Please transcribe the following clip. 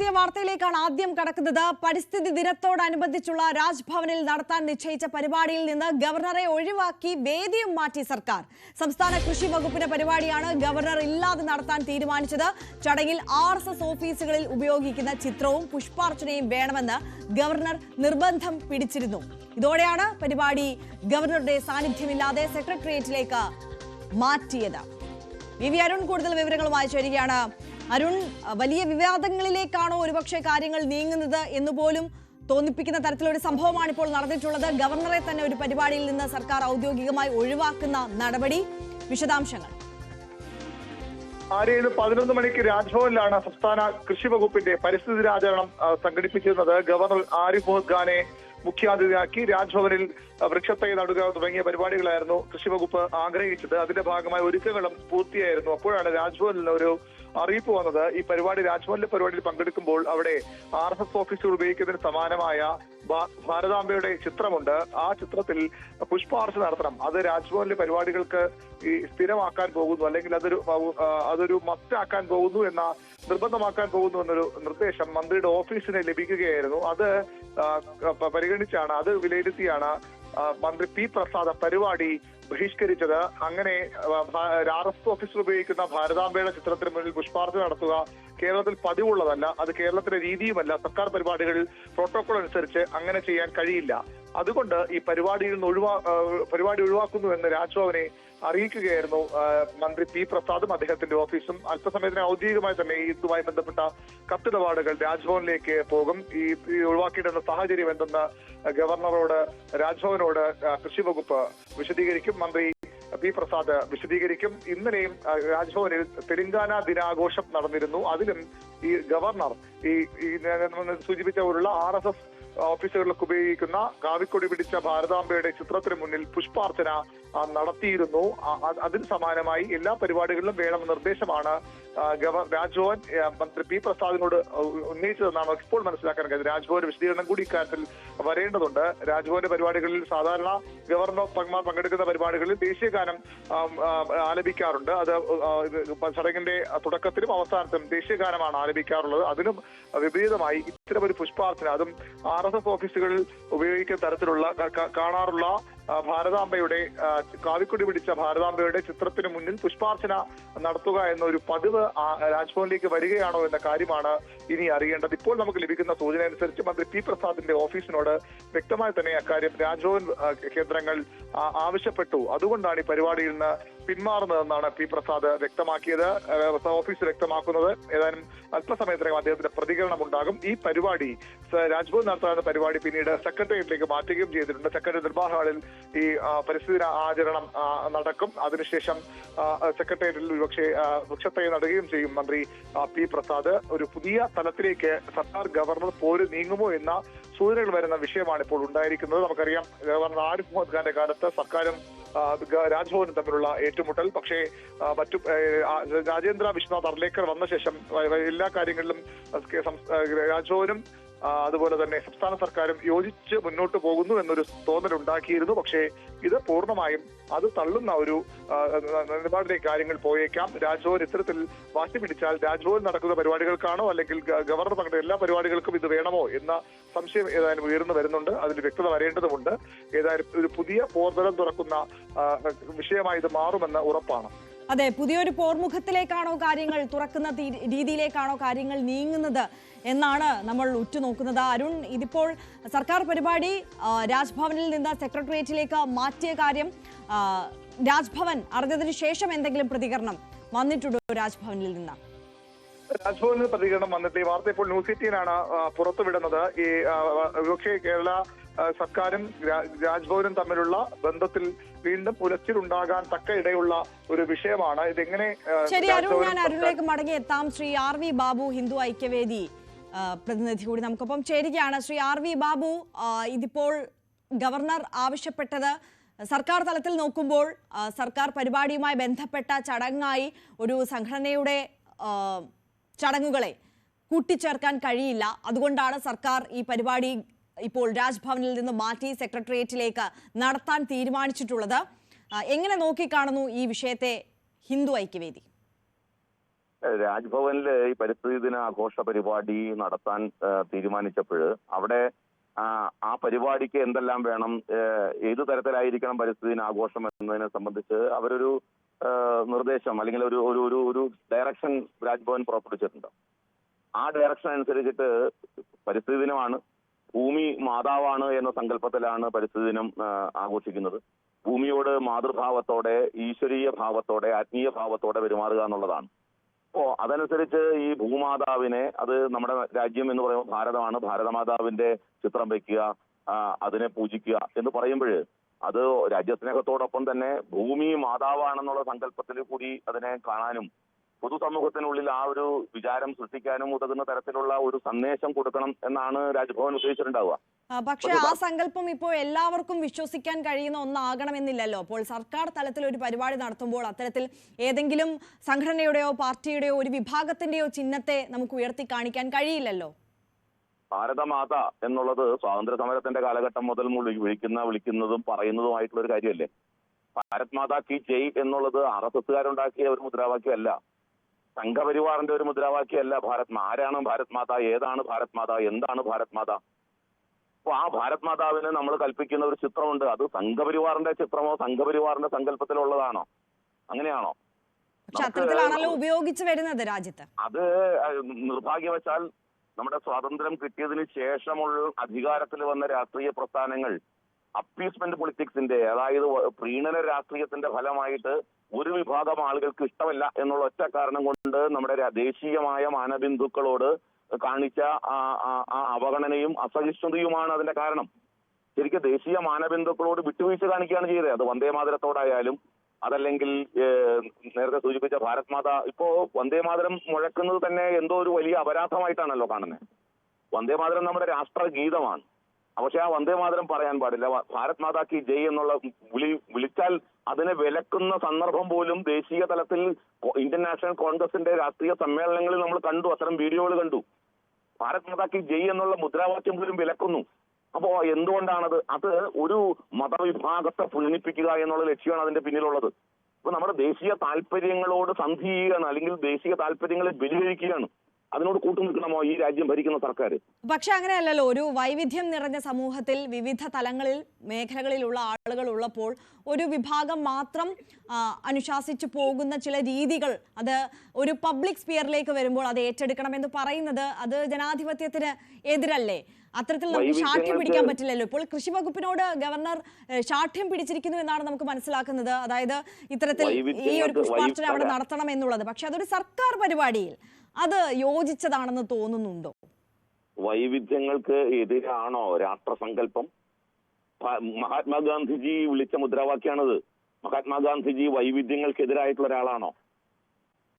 വലിയ വാർത്തയിലേക്കാണ് ആദ്യം കടക്കുന്നത്. പരിസ്ഥിതി ദിനത്തോടനുബന്ധിച്ചുള്ള രാജ്ഭവനിൽ നടത്താൻ നിശ്ചയിച്ച പരിപാടിയിൽ നിന്ന് ഗവർണറെ ഒഴിവാക്കി വേദിയും മാറ്റി സർക്കാർ. സംസ്ഥാന കൃഷി വകുപ്പിന്റെ പരിപാടിയാണ് ഗവർണർ ഇല്ലാതെ നടത്താൻ തീരുമാനിച്ചത്. ചടങ്ങിൽ RSS ഓഫീസുകളിൽ ഉപയോഗിക്കുന്ന ചിത്രവും പുഷ്പാർച്ചനയും വേണമെന്ന് ഗവർണർ നിർബന്ധം പിടിച്ചിരുന്നു. ഇതോടെയാണ് പരിപാടി ഗവർണറുടെ സാന്നിധ്യമില്ലാതെ സെക്രട്ടേറിയറ്റിലേക്ക് മാറ്റിയത്. വി അരുൺ കൂടുതൽ വിവരങ്ങളുമായി ചേരുകയാണ്. അരുൺ, വലിയ വിവാദങ്ങളിലേക്കാണോ ഒരുപക്ഷെ കാര്യങ്ങൾ നീങ്ങുന്നത് എന്നുപോലും തോന്നിപ്പിക്കുന്ന തരത്തിലൊരു സംഭവമാണ് ഇപ്പോൾ നടന്നിട്ടുള്ളത്. ഗവർണറെ തന്നെ ഒരു പരിപാടിയിൽ നിന്ന് സർക്കാർ ഔദ്യോഗികമായി ഒഴിവാക്കുന്ന നടപടി. വിശദാംശങ്ങൾ. 11 മണിക്ക് രാജ്ഭവനിലാണ് സംസ്ഥാന കൃഷി വകുപ്പിന്റെ പരിസ്ഥിതി ദിനാചരണം സംഘടിപ്പിച്ചിരുന്നത്. ഗവർണർ ആരിഫ് മുഹമ്മദ് ഖാനെ മുഖ്യാതിഥിയാക്കി രാജ്ഭവനിൽ വൃക്ഷത്തൈ നടുക തുടങ്ങിയ പരിപാടികളായിരുന്നു കൃഷി വകുപ്പ് ആഗ്രഹിച്ചത്. അതിന്റെ ഭാഗമായി ഒരുക്കങ്ങളും പൂർത്തിയായിരുന്നു. അപ്പോഴാണ് രാജ്ഭവനിൽ ഒരു അറിയിപ്പ് വന്നത്. ഈ പരിപാടി രാജ്ഭവനിലെ പരിപാടിയിൽ പങ്കെടുക്കുമ്പോൾ അവിടെ RSS ഓഫീസുകൾ ഉപയോഗിക്കുന്നതിന് സമാനമായ ഭാരതാംബയുടെ ചിത്രമുണ്ട്. ആ ചിത്രത്തിൽ പുഷ്പാർച്ചന നടത്തണം. അത് രാജ്ഭവനിലെ പരിപാടികൾക്ക് ഈ സ്ഥിരമാക്കാൻ പോകുന്നു, അല്ലെങ്കിൽ അതൊരു മസ്റ്റാക്കാൻ പോകുന്നു എന്ന നിർബന്ധമാക്കാൻ പോകുന്നു എന്നൊരു നിർദ്ദേശം മന്ത്രിയുടെ ഓഫീസിന് ലഭിക്കുകയായിരുന്നു. അത് പരിഗണിച്ചാണ്, അത് വിലയിരുത്തിയാണ് മന്ത്രി P പ്രസാദ് പരിപാടി ബഹിഷ്കരിച്ചത്. അങ്ങനെ RSS ഓഫീസിൽ ഉപയോഗിക്കുന്ന ഭാരതാംബയുടെ ചിത്രത്തിന് മുന്നിൽ പുഷ്പാർച്ചന നടത്തുക കേരളത്തിൽ പതിവുള്ളതല്ല. അത് കേരളത്തിലെ രീതിയുമല്ല. സർക്കാർ പരിപാടികളിൽ പ്രോട്ടോകോൾ അനുസരിച്ച് അങ്ങനെ ചെയ്യാൻ കഴിയില്ല. അതുകൊണ്ട് ഈ പരിപാടി ഒഴിവാക്കുന്നു എന്ന് രാജ്ഭവനെ അറിയിക്കുകയായിരുന്നു മന്ത്രി P പ്രസാദും അദ്ദേഹത്തിന്റെ ഓഫീസും. അല്പസമയത്തിന് ഔദ്യോഗികമായി തന്നെ ഇതുമായി ബന്ധപ്പെട്ട കത്തിടപാടുകൾ രാജ്ഭവനിലേക്ക് പോകും. ഈ ഒഴിവാക്കിയിടുന്ന സാഹചര്യം എന്തെന്ന് ഗവർണറോട്, രാജ്ഭവനോട് കൃഷി വകുപ്പ് വിശദീകരിക്കും. മന്ത്രി P പ്രസാദ് വിശദീകരിക്കും. ഇന്നലെയും രാജ്ഭവനിൽ തെലങ്കാന ദിനാഘോഷം നടന്നിരുന്നു. അതിലും ഈ ഗവർണർ ഈ സൂചിപ്പിച്ച പോലുള്ള RSS ഓഫീസുകളിലൊക്കെ ഉപയോഗിക്കുന്ന കാവിക്കൊടി പിടിച്ച ഭാരതാംബയുടെ ചിത്രത്തിന് മുന്നിൽ പുഷ്പാർച്ചന നടത്തിയിരുന്നു. അതിന് സമാനമായി എല്ലാ പരിപാടികളിലും വേണമെന്ന നിർദ്ദേശമാണ് രാജ്ഭവൻ മന്ത്രി P പ്രസാദിനോട് ഉന്നയിച്ചതെന്നാണ് ഇപ്പോൾ മനസ്സിലാക്കാൻ കഴിയുന്നത്. രാജ്ഭവന്റെ വിശദീകരണം കൂടി ഇക്കാര്യത്തിൽ വരേണ്ടതുണ്ട്. രാജ്ഭവന്റെ പരിപാടികളിൽ സാധാരണ ഗവർണർ പങ്കെടുക്കുന്ന പരിപാടികളിൽ ദേശീയഗാനം ആലപിക്കാറുണ്ട്. അത് ചടങ്ങിന്റെ തുടക്കത്തിലും അവസാനത്തിലും ദേശീയഗാനമാണ് ആലപിക്കാറുള്ളത്. അതിനും വിപരീതമായി ഇത്തരമൊരു പുഷ്പാർച്ചന, അതും RSS ഓഫീസുകളിൽ ഉപയോഗിക്കുന്ന തരത്തിലുള്ള കാണാറുള്ള ഭാരതാംബയുടെ കാവിക്കൊടി പിടിച്ച ഭാരതാംബയുടെ ചിത്രത്തിന് മുന്നിൽ പുഷ്പാർച്ചന നടത്തുക എന്നൊരു പതിവ് രാജ്ഭവനിലേക്ക് വരികയാണോ എന്ന കാര്യമാണ് ഇനി അറിയേണ്ടത്. ഇപ്പോൾ നമുക്ക് ലഭിക്കുന്ന സൂചന അനുസരിച്ച് മന്ത്രി P പ്രസാദിന്റെ ഓഫീസിനോട് വ്യക്തമായി തന്നെ അക്കാര്യം രാജ്ഭവൻ കേന്ദ്രങ്ങൾ ആവശ്യപ്പെട്ടു. അതുകൊണ്ടാണ് ഈ പരിപാടിയിൽ നിന്ന് പിന്മാറുന്നതെന്നാണ് P പ്രസാദ് വ്യക്തമാക്കിയത്. ഓഫീസ് വ്യക്തമാക്കുന്നത്. ഏതാനും അല്പസമയത്തിനകം അദ്ദേഹത്തിന്റെ പ്രതികരണം ഉണ്ടാകും. ഈ പരിപാടി രാജ്ഭവൻ നടത്താവുന്ന പരിപാടി പിന്നീട് സെക്രട്ടേറിയറ്റിലേക്ക് മാറ്റുകയും ചെയ്തിട്ടുണ്ട്. സെക്രട്ടേറിയറ്റ് നിർവാഹ ഹാളിൽ ഈ പരിസ്ഥിതി ആചരണം നടക്കും. അതിനുശേഷം സെക്രട്ടേറിയറ്റിൽ ഒരുപക്ഷെ വൃക്ഷത്തൈ നടുകയും ചെയ്യും മന്ത്രി P പ്രസാദ്. ഒരു പുതിയ തലത്തിലേക്ക് സർക്കാർ ഗവർണർ പോര് നീങ്ങുമോ എന്ന സൂചനകൾ വരുന്ന വിഷയമാണ് ഇപ്പോൾ ഉണ്ടായിരിക്കുന്നത്. നമുക്കറിയാം, ഗവർണർ ആരിഫ് മുഹമ്മദ് ഖാന്റെ കാലത്ത് സർക്കാരും രാജ്ഭവനും തമ്മിലുള്ള ഏറ്റുമുട്ടൽ. പക്ഷേ രാജേന്ദ്ര വിശ്വനാഥ് അർലേക്കർ വന്ന ശേഷം എല്ലാ കാര്യങ്ങളിലും രാജ്ഭവനും അതുപോലെ തന്നെ സംസ്ഥാന സർക്കാരും യോജിച്ച് മുന്നോട്ട് പോകുന്നു എന്നൊരു തോന്നലുണ്ടാക്കിയിരുന്നു. പക്ഷേ ഇത് പൂർണ്ണമായും അത് തള്ളുന്ന ഒരു നിലപാടിലേക്ക് കാര്യങ്ങൾ പോയേക്കാം. രാജ്ഭവൻ ഇത്തരത്തിൽ വാശി പിടിച്ചാൽ രാജ്ഭവൻ നടക്കുന്ന പരിപാടികൾക്കാണോ അല്ലെങ്കിൽ ഗവർണർ പങ്കെടുത്ത എല്ലാ പരിപാടികൾക്കും ഇത് വേണമോ എന്ന സംശയം ഏതായാലും ഉയർന്നു വരുന്നുണ്ട്. അതിൽ വ്യക്തത വരേണ്ടതുണ്ട്. ഏതായാലും ഒരു പുതിയ പോർതലം തുറക്കുന്ന വിഷയമായി ഇത് മാറുമെന്ന് ഉറപ്പാണ്. അതെ, പുതിയൊരു പോർമുഖത്തിലേക്കാണോ കാര്യങ്ങൾ തുറക്കുന്ന രീതിയിലേക്കാണോ കാര്യങ്ങൾ നീങ്ങുന്നത് എന്നാണ് നമ്മൾ ഉറ്റുനോക്കുന്നത്. അരുൺ, ഇതിപ്പോൾ സർക്കാർ പരിപാടി രാജ്ഭവനിൽ നിന്ന് സെക്രട്ടേറിയറ്റിലേക്ക് മാറ്റിയ കാര്യം രാജ്ഭവൻ അറിഞ്ഞതിന് ശേഷം എന്തെങ്കിലും പ്രതികരണം വന്നിട്ടുണ്ടോ രാജ്ഭവനിൽ നിന്ന്? രാജ്ഭവനിൽ പ്രതികരണം വന്നിട്ട് ഈ വാർത്ത ഇപ്പോൾ ന്യൂസ് 18 പുറത്തുവിടുന്നത്. ഈ പക്ഷേ കേരള സർക്കാരും രാജ്ഭവനും തമ്മിലുള്ള ബന്ധത്തിൽ വീണ്ടും പുലച്ചിലുണ്ടാകാൻ തക്ക ഇടയുള്ള ഒരു വിഷയമാണ്. ഇതെങ്ങനെ ശരി അരുൺ, ഞാൻ അരുണിലേക്ക് മടങ്ങിയെത്താം. ശ്രീ RV ബാബു, ഹിന്ദു ഐക്യവേദി പ്രതിനിധി കൂടി നമുക്കൊപ്പം ചേരുകയാണ്. ശ്രീ RV ബാബു, ഇതിപ്പോൾ ഗവർണർ ആവശ്യപ്പെട്ടത് സർക്കാർ തലത്തിൽ നോക്കുമ്പോൾ സർക്കാർ പരിപാടിയുമായി ബന്ധപ്പെട്ട ചടങ്ങായി ഒരു സംഘടനയുടെ ചടങ്ങുകളെ കൂട്ടിച്ചേർക്കാൻ കഴിയില്ല. അതുകൊണ്ടാണ് സർക്കാർ ഈ പരിപാടി ഇപ്പോൾ രാജ്ഭവനിൽ നിന്ന് മാറ്റി സെക്രട്ടേറിയറ്റിലേക്ക് നടത്താൻ തീരുമാനിച്ചിട്ടുള്ളത്. എങ്ങനെ നോക്കിക്കാണുന്നു ഈ വിഷയത്തെ ഹിന്ദു ഐക്യവേദി? രാജ്ഭവനിൽ ഈ പരിസ്ഥിതി ദിന ആഘോഷ പരിപാടി നടത്താൻ തീരുമാനിച്ചപ്പോൾ അവിടെ ആ പരിപാടിക്ക് എന്തെല്ലാം വേണം, ഏതു തരത്തിലായിരിക്കണം പരിസ്ഥിതി ദിനാഘോഷം എന്നതിനെ സംബന്ധിച്ച് അവരൊരു നിർദ്ദേശം അല്ലെങ്കിൽ ഒരു ഡയറക്ഷൻ രാജ്ഭവൻ പുറപ്പെടുവിച്ചിട്ടുണ്ട്. ആ ഡയറക്ഷൻ അനുസരിച്ചിട്ട് പരിസ്ഥിതി ദിനമാണ്, ഭൂമി മാതാവാണ് എന്ന സങ്കല്പത്തിലാണ് പരിസ്ഥിതി ദിനം ആഘോഷിക്കുന്നത്. ഭൂമിയോട് മാതൃഭാവത്തോടെ, ഈശ്വരീയ ഭാവത്തോടെ, ആത്മീയ ഭാവത്തോടെ പെരുമാറുക എന്നുള്ളതാണ്. അപ്പോ അതനുസരിച്ച് ഈ ഭൂമാതാവിനെ, അത് നമ്മുടെ രാജ്യം എന്ന് പറയുമ്പോൾ ഭാരതമാണ്, ഭാരതമാതാവിന്റെ ചിത്രം വെക്കുക, അതിനെ പൂജിക്കുക എന്ന് പറയുമ്പോൾ അത് രാജ്യസ്നേഹത്തോടൊപ്പം തന്നെ ഭൂമി മാതാവാണെന്നുള്ള സങ്കല്പത്തിൽ കൂടി അതിനെ കാണാനും പൊതുസമൂഹത്തിനുള്ളിൽ ആ ഒരു വിചാരം സൃഷ്ടിക്കാനും ഉതകുന്ന തരത്തിലുള്ള ഒരു സന്ദേശം കൊടുക്കണം എന്നാണ് രാജ്ഭവൻ ഉദ്ദേശിച്ചിട്ടുണ്ടാവുക. പക്ഷെ ആ സങ്കല്പം ഇപ്പോൾ എല്ലാവർക്കും വിശ്വസിക്കാൻ കഴിയുന്ന ഒന്നാകണമെന്നില്ലല്ലോ. അപ്പോൾ സർക്കാർ തലത്തിൽ ഒരു പരിപാടി നടത്തുമ്പോൾ അത്തരത്തിൽ ഏതെങ്കിലും സംഘടനയുടെയോ പാർട്ടിയുടെയോ ഒരു വിഭാഗത്തിന്റെയോ ചിഹ്നത്തെ നമുക്ക് ഉയർത്തി കാണിക്കാൻ കഴിയില്ലല്ലോ. ഭാരതമാത എന്നുള്ളത് സ്വാതന്ത്ര്യ സമരത്തിന്റെ കാലഘട്ടം മുതൽ വിളിക്കുന്നതും പറയുന്നതുമായിട്ടുള്ള ഒരു കാര്യമല്ലേ. ഭാരത് മാതാ കി ജയ് എന്നുള്ളത് RSSകാരുണ്ടാക്കിയ ഒരു മുദ്രാവാക്യമല്ല, സംഘപരിവാറിന്റെ ഒരു മുദ്രാവാക്യമല്ല. ആരാണ് ഭാരത് മാത, ഏതാണ് ഭാരത് മാത, എന്താണ് ഭാരത് മാത? അപ്പൊ ആ ഭാരത് മാതാവിന് നമ്മൾ കൽപ്പിക്കുന്ന ഒരു ചിത്രമുണ്ട്. അത് സംഘപരിവാറിന്റെ ചിത്രമോ സംഘപരിവാറിന്റെ സങ്കല്പത്തിലുള്ളതാണോ? അങ്ങനെയാണോ? അത്തരത്തിലാണല്ലോ ഉപയോഗിച്ചു വരുന്നത് രാജ്യത്ത്. അത് നിർഭാഗ്യവശാൽ നമ്മുടെ സ്വാതന്ത്ര്യം കിട്ടിയതിന് ശേഷമുള്ള അധികാരത്തിൽ വന്ന രാഷ്ട്രീയ പ്രസ്ഥാനങ്ങൾ അപ്പീസ്മെന്റ് പൊളിറ്റിക്സിന്റെ, അതായത് പ്രീണന രാഷ്ട്രീയത്തിന്റെ ഫലമായിട്ട് ഒരു വിഭാഗം ആളുകൾക്ക് ഇഷ്ടമല്ല എന്നുള്ള ഒറ്റ കാരണം കൊണ്ട് നമ്മുടെ ദേശീയമായ മാനബിന്ദുക്കളോട് കാണിച്ച ആ അവഗണനയും അസഹിഷ്ണുതയുമാണ് അതിന്റെ കാരണം. ശരിക്കും ദേശീയ മാനബിന്ദുക്കളോട് വിട്ടുവീഴ്ച കാണിക്കുകയാണ് ചെയ്തത്. അത് വന്ദേമാതരത്തോടായാലും അതല്ലെങ്കിൽ നേരത്തെ സൂചിപ്പിച്ച ഭാരത് മാത. ഇപ്പോ വന്ദേമാതരം മുഴക്കുന്നത് തന്നെ എന്തോ ഒരു വലിയ അപരാധമായിട്ടാണല്ലോ കാണുന്നത്. വന്ദേമാതരം നമ്മുടെ രാഷ്ട്രഗീതമാണ്. പക്ഷെ ആ വന്ദേമാതരം പറയാൻ പാടില്ല. ഭാരത് മാതാ കി ജയ് എന്നുള്ള വിളിച്ചാൽ അതിനെ വിലക്കുന്ന സന്ദർഭം പോലും ദേശീയ തലത്തിൽ ഇന്ത്യൻ നാഷണൽ കോൺഗ്രസിന്റെ രാഷ്ട്രീയ സമ്മേളനങ്ങളിൽ നമ്മൾ കണ്ടു, അത്തരം വീഡിയോകൾ കണ്ടു. ഭാരത് മാതാ കി ജയ് എന്നുള്ള മുദ്രാവാക്യം പോലും വിലക്കുന്നു. അപ്പോ എന്തുകൊണ്ടാണത്? അത് ഒരു മതവിഭാഗത്തെ പ്രീണിപ്പിക്കുക എന്നുള്ള ലക്ഷ്യമാണ് അതിന്റെ പിന്നിലുള്ളത്. ഇപ്പൊ നമ്മുടെ ദേശീയ താല്പര്യങ്ങളോട് സന്ധി ചെയ്യുകയാണ്, അല്ലെങ്കിൽ ദേശീയ താല്പര്യങ്ങളെ ബലികഴിക്കുകയാണ്. അതിനോട് കൂട്ടുനിൽക്കണമോ ഈ രാജ്യം ഭരിക്കുന്ന സർക്കാർ? പക്ഷെ അങ്ങനെയല്ലല്ലോ. ഒരു വൈവിധ്യം നിറഞ്ഞ സമൂഹത്തിൽ വിവിധ തലങ്ങളിൽ മേഖലകളിലുള്ള ആളുകൾ ഉള്ളപ്പോൾ ഒരു വിഭാഗം മാത്രം അനുശാസിച്ചു പോകുന്ന ചില രീതികൾ, അത് ഒരു പബ്ലിക് സ്പിയറിലേക്ക് വരുമ്പോൾ അത് ഏറ്റെടുക്കണമെന്ന് പറയുന്നത് അത് ജനാധിപത്യത്തിന് എതിരല്ലേ? അത്തരത്തിൽ നമുക്ക് ശാഠ്യം പിടിക്കാൻ പറ്റില്ലല്ലോ. ഇപ്പോൾ കൃഷി വകുപ്പിനോട് ഗവർണർ ശാഠ്യം പിടിച്ചിരിക്കുന്നു എന്നാണ് നമുക്ക് മനസ്സിലാക്കുന്നത്. അതായത് ഇത്തരത്തിൽ ഈ ഒരു പുഷ്പാർച്ചന അവിടെ നടത്തണം എന്നുള്ളത്. പക്ഷെ അതൊരു സർക്കാർ പരിപാടിയിൽ അത് യോജിച്ചതാണെന്ന് തോന്നുന്നുണ്ടോ? വൈവിധ്യങ്ങൾക്ക് എതിരാണോ രാഷ്ട്രസങ്കല്പം? മഹാത്മാഗാന്ധിജി വിളിച്ച മുദ്രാവാക്യാണത്. മഹാത്മാഗാന്ധിജി വൈവിധ്യങ്ങൾക്കെതിരായിട്ടുള്ള ഒരാളാണോ?